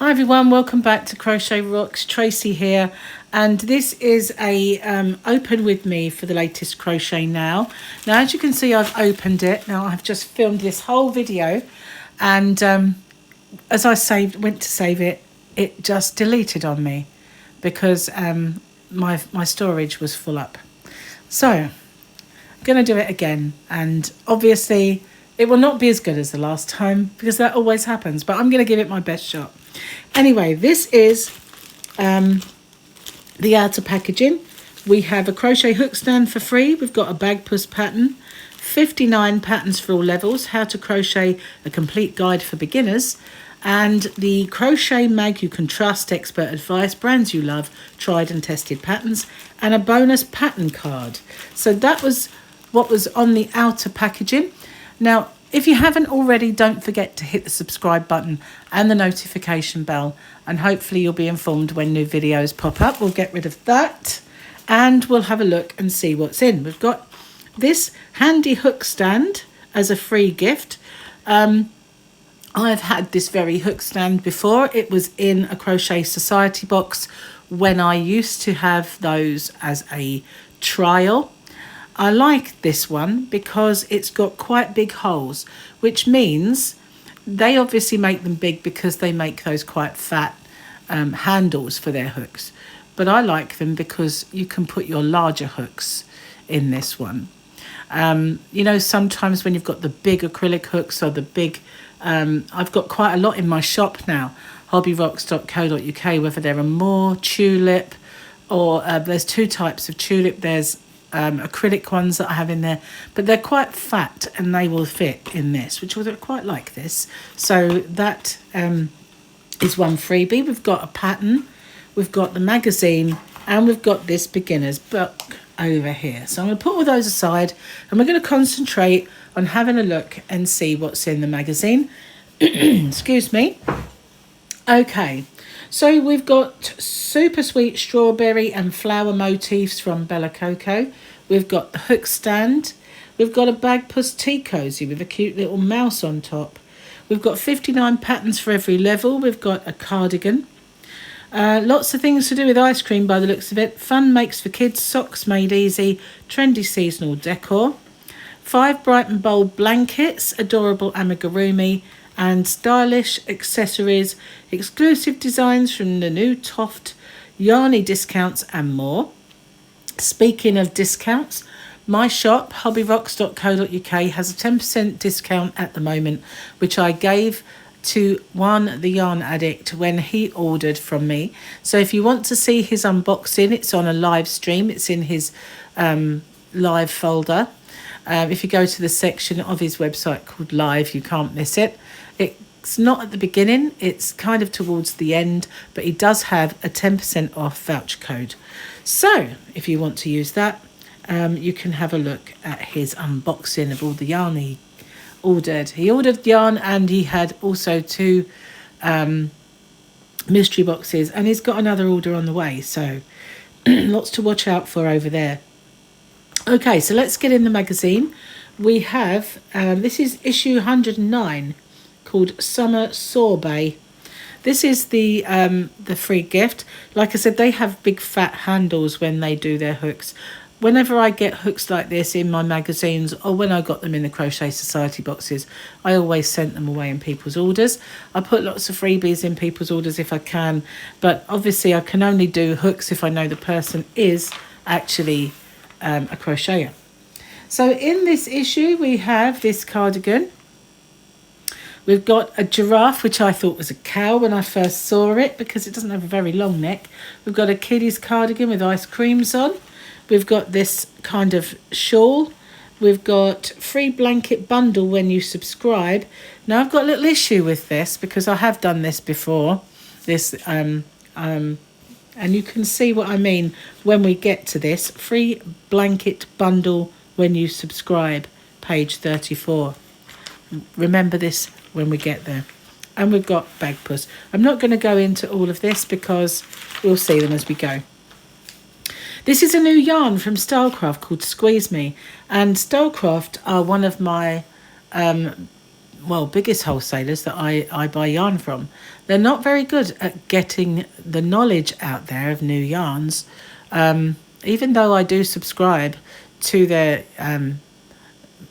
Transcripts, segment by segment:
Hi everyone, welcome back to Crochet Rocks. Tracy here, and this is a open with me for the latest crochet now. Now, as you can see, I've opened it. Now I've just filmed this whole video, and as I went to save it, it just deleted on me because my storage was full up. So I'm going to do it again, and obviously it will not be as good as the last time because that always happens, but I'm going to give it my best shot. Anyway, this is the outer packaging. We have a crochet hook stand for free. We've got a bag puss pattern, 59 patterns for all levels, how to crochet, a complete guide for beginners, and the crochet mag you can trust, expert advice, brands you love, tried and tested patterns, and a bonus pattern card. So that was what was on the outer packaging. Now, if you haven't already, don't forget to hit the subscribe button and the notification bell, and hopefully you'll be informed when new videos pop up. We'll get rid of that and we'll have a look and see what's in. We've got this handy hook stand as a free gift. I've had this very hook stand before. It was in a Crochet Society box when I used to have those as a trial. I like this one because it's got quite big holes, which means they obviously make them big because they make those quite fat handles for their hooks. But I like them because you can put your larger hooks in this one. You know, sometimes when you've got the big acrylic hooks or the big, I've got quite a lot in my shop now, hobbyrocks.co.uk, whether they're a more tulip or there's two types of tulip. There's acrylic ones that I have in there, but they're quite fat and they will fit in this, which I quite like this. So that is one freebie. We've got a pattern, we've got the magazine, and we've got this beginner's book over here. So I'm going to put all those aside and we're going to concentrate on having a look and see what's in the magazine. Excuse me. Okay, so we've got super sweet strawberry and flower motifs from Bella Coco. We've got the hook stand. We've got a bag puss tea cozy with a cute little mouse on top. We've got 59 patterns for every level. We've got a cardigan. Lots of things to do with ice cream by the looks of it. Fun makes for kids, socks made easy, trendy seasonal decor. 5 bright and bold blankets, adorable amigurumi, and stylish accessories, exclusive designs from the new Toft, yarny discounts and more. Speaking of discounts, my shop, hobbyrocks.co.uk, has a 10% discount at the moment, which I gave to the yarn addict when he ordered from me. So if you want to see his unboxing, it's on a live stream. It's in his live folder. If you go to the section of his website called Live, you can't miss it. It's not at the beginning, it's kind of towards the end, but he does have a 10% off voucher code. So if you want to use that, you can have a look at his unboxing of all the yarn he ordered. He ordered yarn and he had also 2 mystery boxes, and he's got another order on the way, so lots to watch out for over there. Okay, so let's get in the magazine. We have, this is issue 109, called Summer Sorbet. This is the free gift. Like I said, they have big fat handles when they do their hooks. Whenever I get hooks like this in my magazines, or when I got them in the Crochet Society boxes, I always sent them away in people's orders. I put lots of freebies in people's orders if I can, but obviously I can only do hooks if I know the person is actually a crocheter. So in this issue we have this cardigan. We've got a giraffe, which I thought was a cow when I first saw it because it doesn't have a very long neck. We've got a kiddie's cardigan with ice creams on. We've got this kind of shawl. We've got free blanket bundle when you subscribe. Now I've got a little issue with this because I have done this before. This and you can see what I mean when we get to this. Free blanket bundle when you subscribe, page 34. Remember this when we get there. And we've got bag puss. I'm not going to go into all of this because we'll see them as we go. This is a new yarn from Stylecraft called Squeeze Me, and Stylecraft are one of my biggest wholesalers that I buy yarn from. They're not very good at getting the knowledge out there of new yarns. Even though I do subscribe to their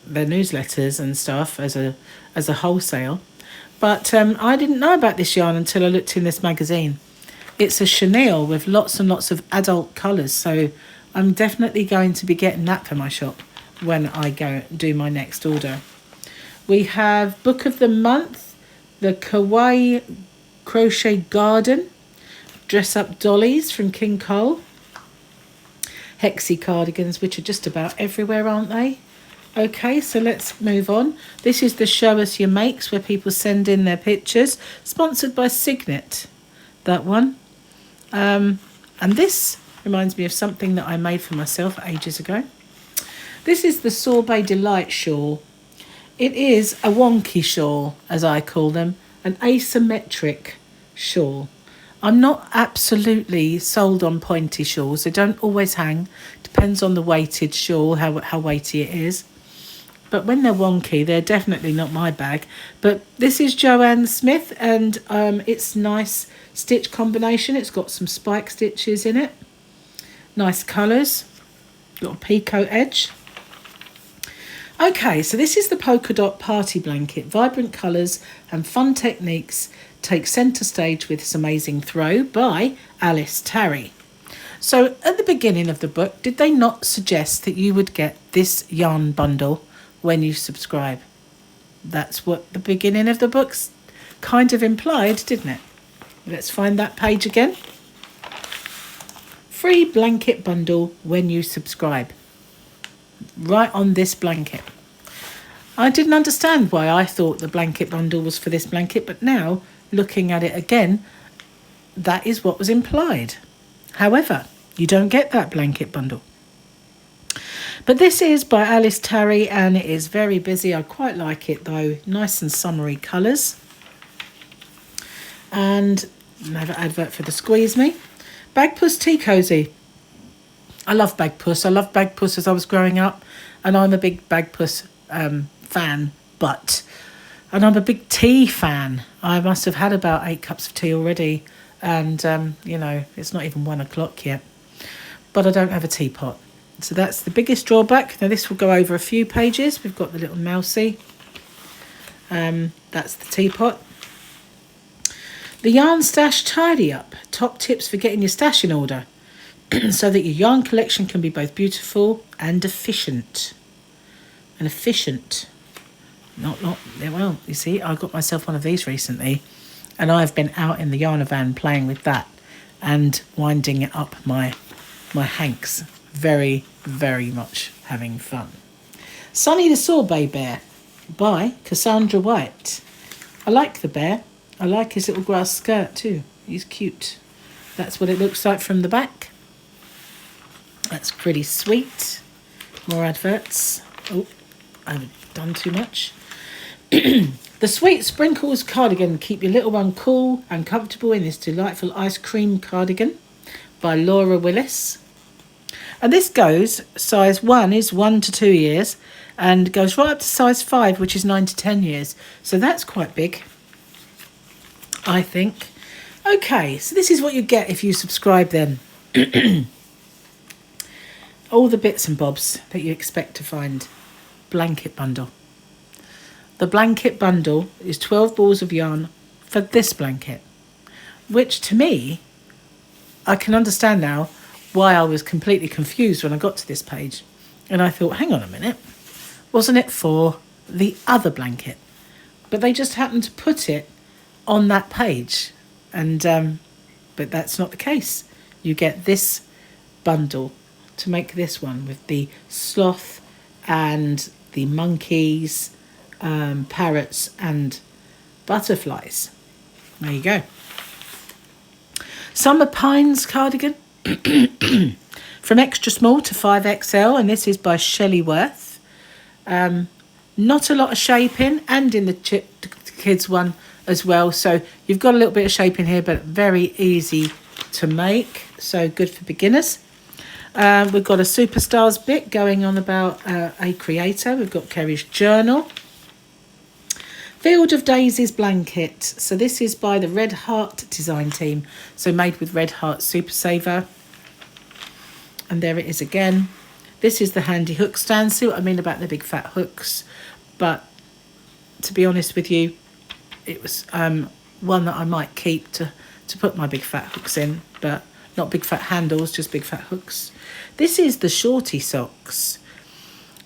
newsletters and stuff as a wholesale, but I didn't know about this yarn until I looked in this magazine. It's a chenille with lots and lots of adult colours, so I'm definitely going to be getting that for my shop when I go do my next order. We have Book of the Month, the Kawaii Crochet Garden, Dress Up Dollies from King Cole, Hexie cardigans, which are just about everywhere, aren't they? Okay, so let's move on. This is the Show Us Your Makes, where people send in their pictures, sponsored by Signet, that one. And this reminds me of something that I made for myself ages ago. This is the Sorbet Delight shawl. It is a wonky shawl, as I call them, an asymmetric shawl. I'm not absolutely sold on pointy shawls. They don't always hang. Depends on the weighted shawl, how weighty it is. But when they're wonky, they're definitely not my bag. But this is Joanne Smith, and it's nice stitch combination. It's got some spike stitches in it. Nice colours. Got a picot edge. Okay, so this is the polka dot party blanket. Vibrant colours and fun techniques take centre stage with this amazing throw by Alice Tarry. So at the beginning of the book, did they not suggest that you would get this yarn bundle when you subscribe? That's what the beginning of the book's kind of implied, didn't it? Let's find that page again. Free blanket bundle when you subscribe. Right on this blanket. I didn't understand why I thought the blanket bundle was for this blanket, but now, looking at it again, that is what was implied. However, you don't get that blanket bundle. But this is by Alice Tarry, and it is very busy. I quite like it though. Nice and summery colours. And another advert for the Squeeze Me. Bagpuss Tea Cozy. I love Bagpuss. I loved Bagpuss as I was growing up, and I'm a big Bagpuss fan, and I'm a big tea fan. I must have had about 8 cups of tea already, and it's not even 1 o'clock yet, but I don't have a teapot. So that's the biggest drawback. Now this will go over a few pages. We've got the little mousey. That's the teapot. The Yarn Stash Tidy Up. Top tips for getting your stash in order so that your yarn collection can be both beautiful and efficient. Well, you see, I got myself one of these recently, and I've been out in the yarn van playing with that and winding it up my hanks. Very, very much having fun. Sonny the Sorbet Bear by Cassandra White. I like the bear. I like his little grass skirt too. He's cute. That's what it looks like from the back. That's pretty sweet. More adverts. Oh, I've done too much. The Sweet Sprinkles Cardigan. Keep your little one cool and comfortable in this delightful ice cream cardigan by Laura Willis. And this goes, size 1 is 1 to 2 years, and goes right up to size 5, which is 9 to 10 years. So that's quite big, I think. Okay, so this is what you get if you subscribe then. All the bits and bobs that you expect to find. Blanket bundle. The blanket bundle is 12 balls of yarn for this blanket, which to me, I can understand now why I was completely confused when I got to this page. And I thought, hang on a minute, wasn't it for the other blanket? But they just happened to put it on that page. And but that's not the case. You get this bundle to make this one with the sloth and the monkeys, parrots and butterflies. There you go. Summer Pines cardigan from extra small to 5XL, and this is by Shelley Worth. Not a lot of shaping, and in the kids one as well, so you've got a little bit of shaping here, but very easy to make, so good for beginners. We've got a Superstars bit going on about a creator. We've got Kerry's journal. Field of Daisies blanket. So this is by the Red Heart design team. So made with Red Heart Super Saver. And there it is again. This is the handy hook stand. See what I mean about the big fat hooks. But to be honest with you, it was one that I might keep to put my big fat hooks in. But not big fat handles, just big fat hooks. This is the shorty socks.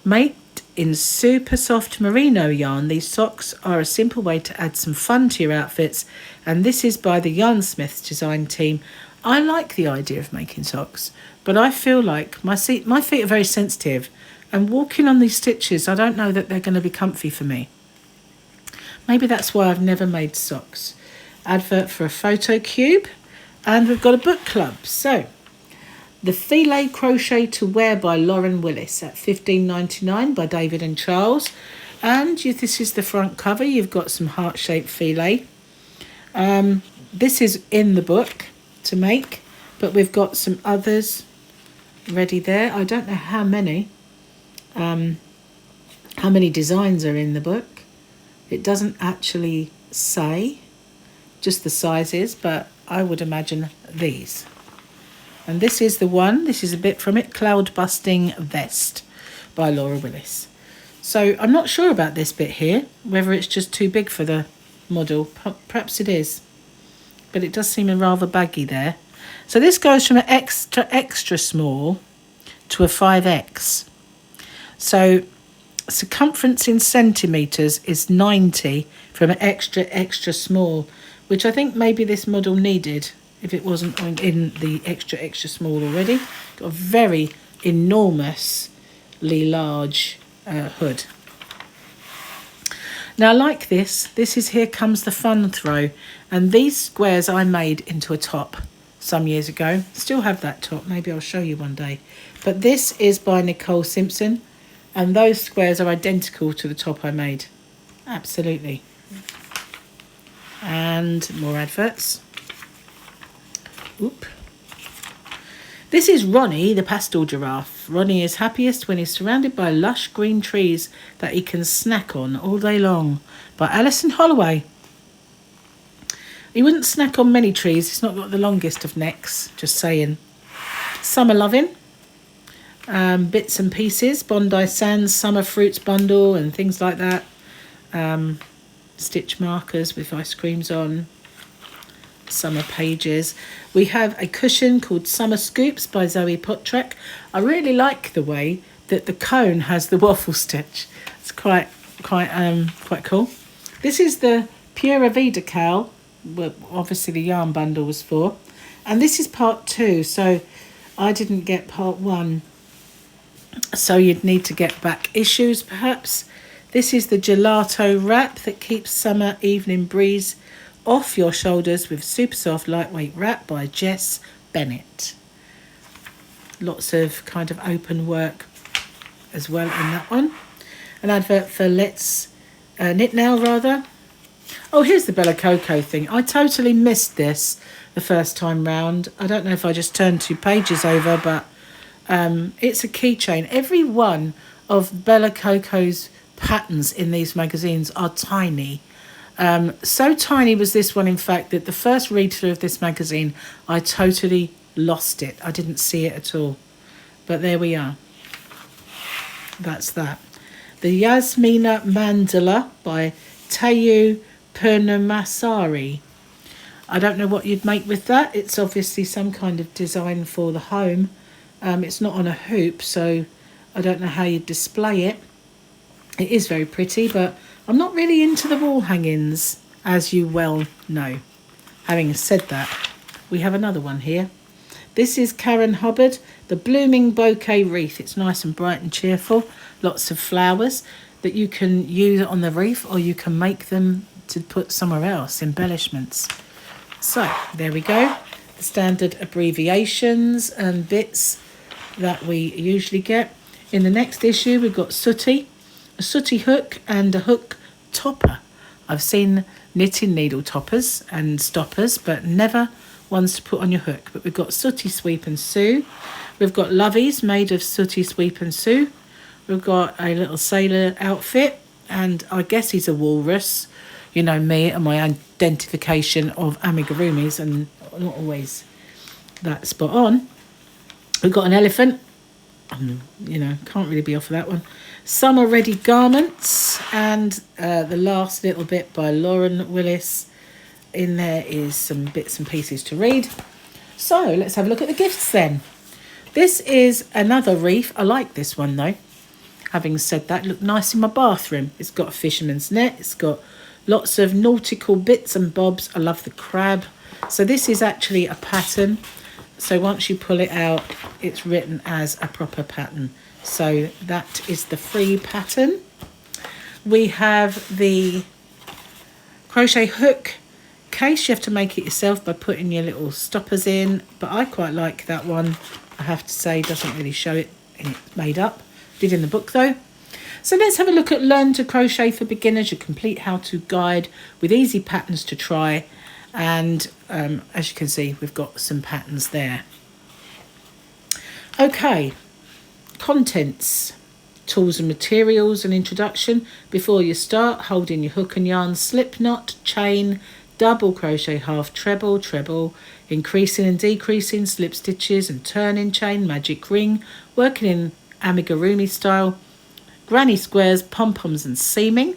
Made in super soft merino yarn, these socks are a simple way to add some fun to your outfits, and this is by the Yarnsmiths design team. I like the idea of making socks, but I feel like my feet are very sensitive, and walking on these stitches, I don't know that they're going to be comfy for me. Maybe that's why I've never made socks. Advert for a photo cube, and we've got a book club. So The Filet Crochet to Wear by Lauren Willis at $15.99 by David and Charles. And this is the front cover. You've got some heart-shaped filet. This is in the book to make, but we've got some others ready there. I don't know how many designs are in the book. It doesn't actually say, just the sizes, but I would imagine these. And this is the one, this is a bit from it, Cloud Busting Vest by Laura Willis. So I'm not sure about this bit here, whether it's just too big for the model. Perhaps it is, but it does seem a rather baggy there. So this goes from an extra small to a 5X. So circumference in centimetres is 90 from an extra small, which I think maybe this model needed if it wasn't in the extra small already. Got a very enormously large hood. Now, like this is Here Comes the Fun Throw, and these squares I made into a top some years ago. Still have that top, maybe I'll show you one day. But this is by Nicole Simpson, and those squares are identical to the top I made. Absolutely. And more adverts. Oop. This is Ronnie, the pastel giraffe. Ronnie is happiest when he's surrounded by lush green trees that he can snack on all day long, by Alison Holloway. He wouldn't snack on many trees. He's not got the longest of necks, just saying. Summer Lovin'. Bits and pieces. Bondi Sands Summer Fruits Bundle and things like that. Stitch markers with ice creams on. Summer pages. We have a cushion called Summer Scoops by Zoe Potrek. I really like the way that the cone has the waffle stitch. It's quite cool. This is the Pura Vida cowl. Well, obviously the yarn bundle was for, and this is part 2. So I didn't get part 1. So you'd need to get back issues perhaps. This is the gelato wrap that keeps summer evening breeze off your shoulders with super soft lightweight wrap by Jess Bennett. Lots of kind of open work as well in that one. An advert for Let's Knit Now rather. Oh, here's the Bella Coco thing. I totally missed this the first time round. I don't know if I just turned 2 pages over, but it's a keychain. Every one of Bella Coco's patterns in these magazines are tiny. So tiny was this one, in fact, that the first read through of this magazine, I totally lost it. I didn't see it at all. But there we are. That's that. The Yasmina Mandala by Tayu Purnamasari. I don't know what you'd make with that. It's obviously some kind of design for the home. It's not on a hoop, so I don't know how you'd display it. It is very pretty, but I'm not really into the wall hangings, as you well know. Having said that, we have another one here. This is Karen Hubbard, the Blooming Bouquet Wreath. It's nice and bright and cheerful. Lots of flowers that you can use on the wreath, or you can make them to put somewhere else, embellishments. So, there we go. The standard abbreviations and bits that we usually get. In the next issue, we've got Sooty, a sooty hook and a hook topper. I've seen knitting needle toppers and stoppers, but never ones to put on your hook. But we've got Sooty Sweep and Sew. We've got Lovies made of Sooty Sweep and Sew. We've got a little sailor outfit, and I guess he's a walrus. you know me and my identification of amigurumis, and not always that spot on. We've got an elephant. You know, can't really be off of that one. Summer Ready Garments, and the last little bit by Lauren Willis. In there is some bits and pieces to read. So let's have a look at the gifts then. This is another wreath. I like this one though. Having said that, look nice in my bathroom. It's got a fisherman's net. It's got lots of nautical bits and bobs. I love the crab. So this is actually a pattern. So once you pull it out, it's written as a proper pattern. So that is the free pattern. We have the crochet hook case. You have to make it yourself by putting your little stoppers in, but I quite like that one. I have to say, doesn't really show it, it's made up. Did in the book though. So let's have a look at Learn to Crochet for Beginners, your complete how-to guide with easy patterns to try. And as you can see, we've got some patterns there. Okay, contents, tools and materials, and introduction. Before you start, hold in your hook and yarn, slip knot, chain, double crochet, half treble, treble, increasing and decreasing, slip stitches and turning chain, magic ring, working in amigurumi style, granny squares, pom-poms and seaming.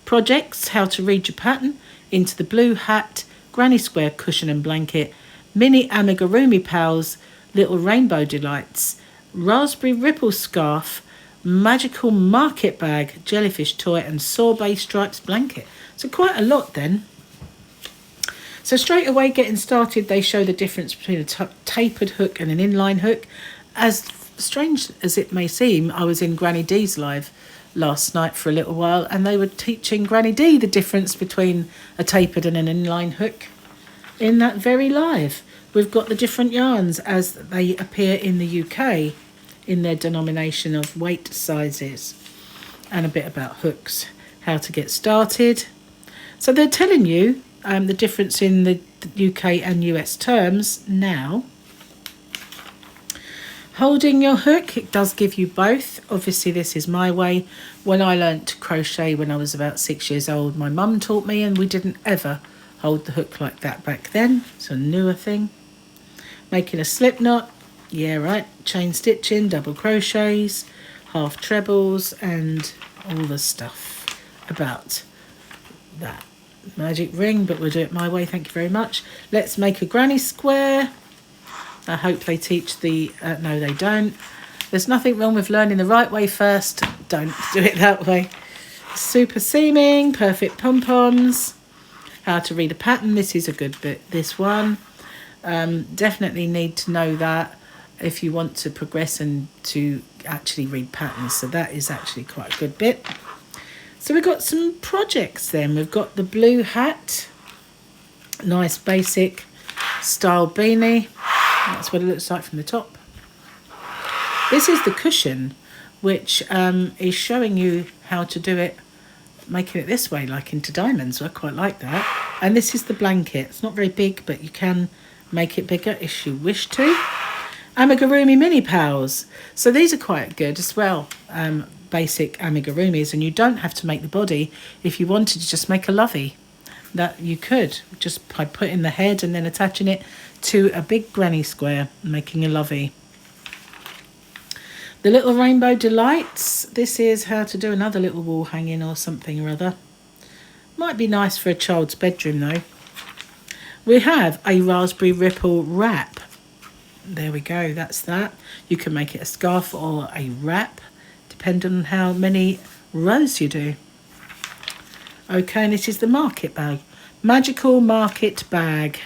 Projects, how to read your pattern, into the blue hat, granny square cushion and blanket, mini amigurumi pals, little rainbow delights, raspberry ripple scarf, magical market bag, jellyfish toy and sorbet stripes blanket. So quite a lot then. So straight away getting started, they show the difference between a tapered hook and an inline hook. As strange as it may seem, I was in Granny D's live last night for a little while, and they were teaching Granny D the difference between a tapered and an inline hook in that very live. We've got the different yarns as they appear in the UK in their denomination of weight sizes, and a bit about hooks, how to get started. So they're telling you the difference in the UK and US terms now. Holding your hook, it does give you both. Obviously this is my way. When I learnt to crochet when I was about 6 years old, my mum taught me, and we didn't ever hold the hook like that back then. It's a newer thing. Making a slip knot, yeah right, chain stitching, double crochets, half trebles, and all the stuff about that. Magic ring, but we'll do it my way, thank you very much. Let's make a granny square. I hope they teach the, no they don't. There's nothing wrong with learning the right way first. Don't do it that way. Super seaming, perfect pom-poms. How to read a pattern, this is a good bit, this one. Definitely need to know that if you want to progress and to actually read patterns. So that is actually quite a good bit. So we've got some projects then. We've got the blue hat, nice basic style beanie. That's what it looks like from the top. This is the cushion, which is showing you how to do it, making it this way, like into diamonds. I quite like that. And this is the blanket. It's not very big, but you can make it bigger if you wish to. Amigurumi mini pals. So these are quite good as well. Basic amigurumis, and you don't have to make the body. If you wanted to just make a lovey, that you could just by putting the head and then attaching it to a big granny square, making a lovey. The little rainbow delights. This is how to do another little wall hanging or something or other. Might be nice for a child's bedroom though. We have a raspberry ripple wrap. There we go, that's that. You can make it a scarf or a wrap, depending on how many rows you do. Okay, and this is the market bag. Magical market bag.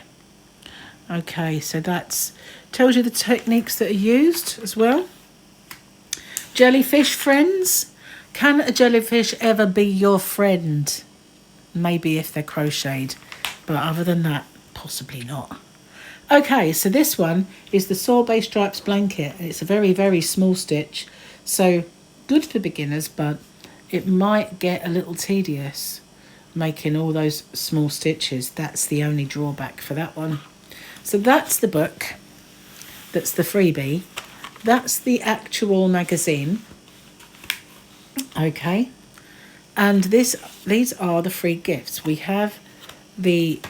Okay, so that's tells you the techniques that are used as well. Jellyfish friends. Can a jellyfish ever be your friend? Maybe if they're crocheted, but other than that, possibly not. Okay, so this one is the sorbet stripes blanket. It's a very, very small stitch, so good for beginners, but it might get a little tedious making all those small stitches. That's the only drawback for that one. So that's the book. That's the freebie. That's the actual magazine. Okay, And these are the free gifts. We have the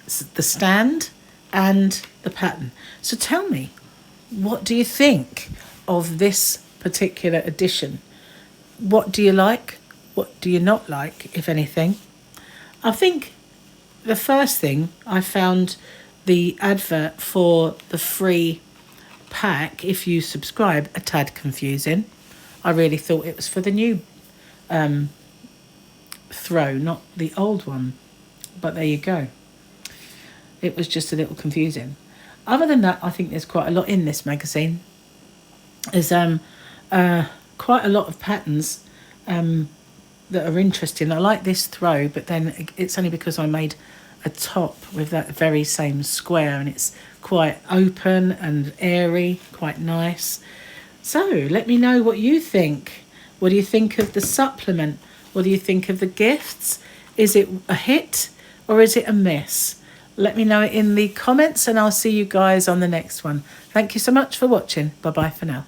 stand and the pattern. So tell me, what do you think of this particular edition? What do you like? What do you not like, if anything? I think the first thing, I found the advert for the free pack, if you subscribe, a tad confusing. I really thought it was for the new throw, not the old one. But there you go. It was just a little confusing. Other than that, I think there's quite a lot in this magazine. There's quite a lot of patterns that are interesting. I like this throw, but then it's only because I made a top with that very same square, and it's quite open and airy, quite nice. So let me know what you think. What do you think of the supplement? What do you think of the gifts? Is it a hit or is it a miss? Let me know it in the comments, and I'll see you guys on the next one. Thank you so much for watching. Bye bye for now.